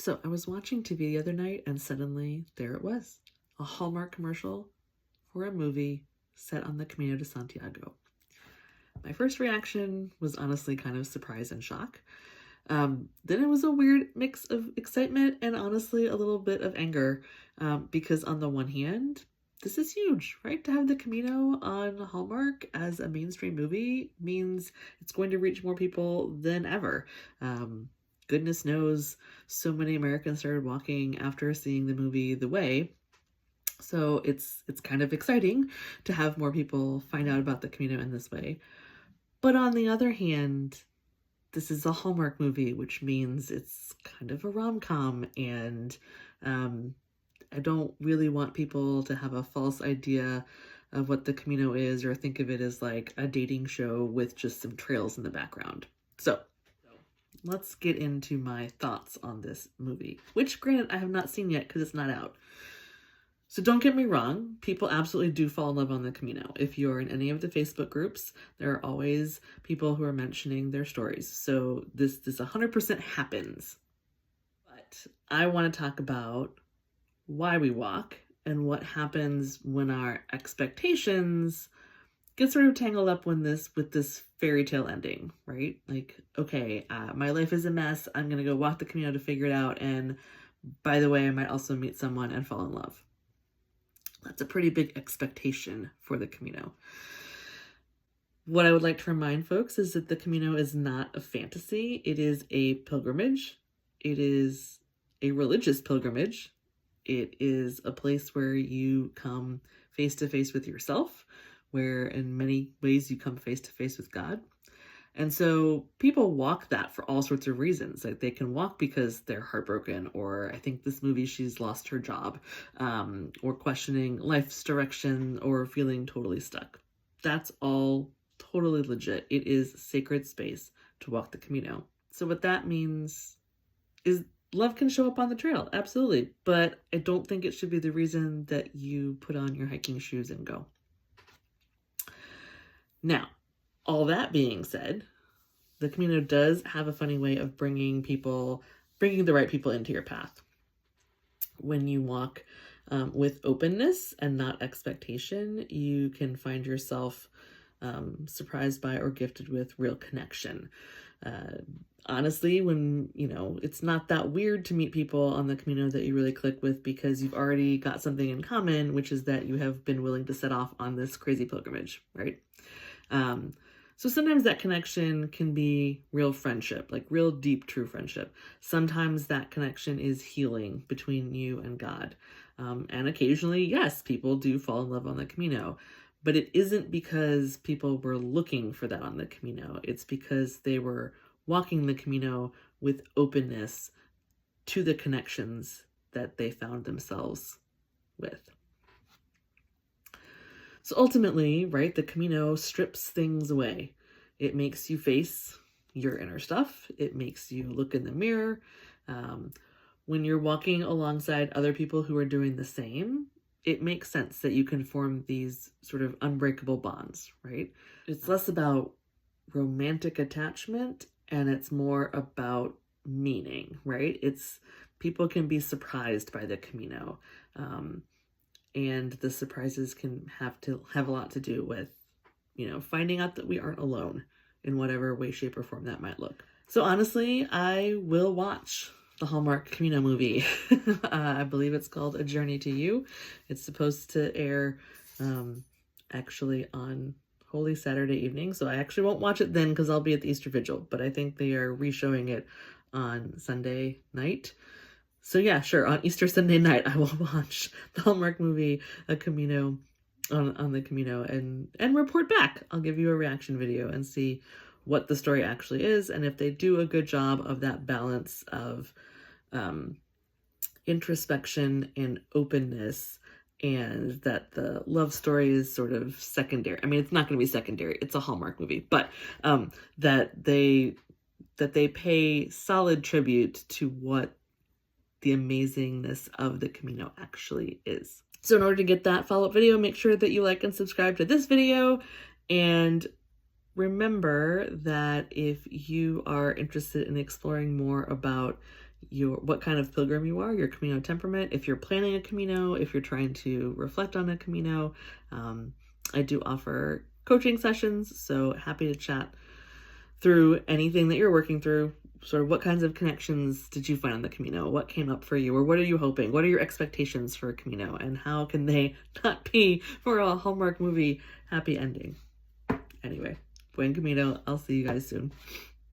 So I was watching TV the other night and suddenly there it was, a Hallmark commercial for a movie set on the Camino to Santiago. My first reaction was honestly kind of surprise and shock. Then it was a weird mix of excitement and honestly a little bit of anger, because on the one hand, this is huge, right? To have the Camino on Hallmark as a mainstream movie means it's going to reach more people than ever. Goodness knows so many Americans started walking after seeing the movie The Way. So it's kind of exciting to have more people find out about the Camino in this way. But on the other hand, this is a Hallmark movie, which means it's kind of a rom-com, and I don't really want people to have a false idea of what the Camino is or think of it as like a dating show with just some trails in the background. So let's get into my thoughts on this movie, which granted I have not seen yet because it's not out. So don't get me wrong, people absolutely do fall in love on the Camino. If you're in any of the Facebook groups, there are always people who are mentioning their stories. So this 100% happens. But I want to talk about why we walk and what happens when our expectations get sort of tangled up with this fairy tale ending, right? Like, okay, my life is a mess. I'm going to go walk the Camino to figure it out. And by the way, I might also meet someone and fall in love. That's a pretty big expectation for the Camino. What I would like to remind folks is that the Camino is not a fantasy. It is a pilgrimage. It is a religious pilgrimage. It is a place where you come face to face with yourself, where in many ways you come face to face with God. And so people walk that for all sorts of reasons. Like they can walk because they're heartbroken, or I think this movie, she's lost her job, or questioning life's direction, or feeling totally stuck. That's all totally legit. It is sacred space to walk the Camino. So what that means is love can show up on the trail, absolutely. But I don't think it should be the reason that you put on your hiking shoes and go. Now, all that being said, the Camino does have a funny way of bringing the right people into your path. When you walk with openness and not expectation, you can find yourself surprised by or gifted with real connection. Honestly, when, it's not that weird to meet people on the Camino that you really click with because you've already got something in common, which is that you have been willing to set off on this crazy pilgrimage, right? So sometimes that connection can be real friendship, like real deep, true friendship. Sometimes that connection is healing between you and God. And occasionally, yes, people do fall in love on the Camino, but it isn't because people were looking for that on the Camino. It's because they were walking the Camino with openness to the connections that they found themselves with. So ultimately, right, the Camino strips things away. It makes you face your inner stuff. It makes you look in the mirror. When you're walking alongside other people who are doing the same, it makes sense that you can form these sort of unbreakable bonds, right? It's less about romantic attachment and it's more about meaning, right? People can be surprised by the Camino. And the surprises can have a lot to do with, finding out that we aren't alone in whatever way, shape, or form that might look. So honestly, I will watch the Hallmark Camino movie. I believe it's called A Journey to You. It's supposed to air actually on Holy Saturday evening. So I actually won't watch it then because I'll be at the Easter Vigil. But I think they are re-showing it on Sunday night. So yeah, sure, on Easter Sunday night, I will watch the Hallmark movie, A Camino, on the Camino, and report back. I'll give you a reaction video and see what the story actually is, and if they do a good job of that balance of introspection and openness, and that the love story is sort of secondary. I mean, it's not going to be secondary. It's a Hallmark movie, but that they pay solid tribute to what the amazingness of the Camino actually is. So in order to get that follow-up video, make sure that you like and subscribe to this video. And remember that if you are interested in exploring more about what kind of pilgrim you are, your Camino temperament, if you're planning a Camino, if you're trying to reflect on a Camino. I do offer coaching sessions, so happy to chat through anything that you're working through. Sort of what kinds of connections did you find on the Camino? What came up for you? Or what are you hoping? What are your expectations for a Camino? And how can they not be, for a Hallmark movie, happy ending? Anyway, buen Camino. I'll see you guys soon.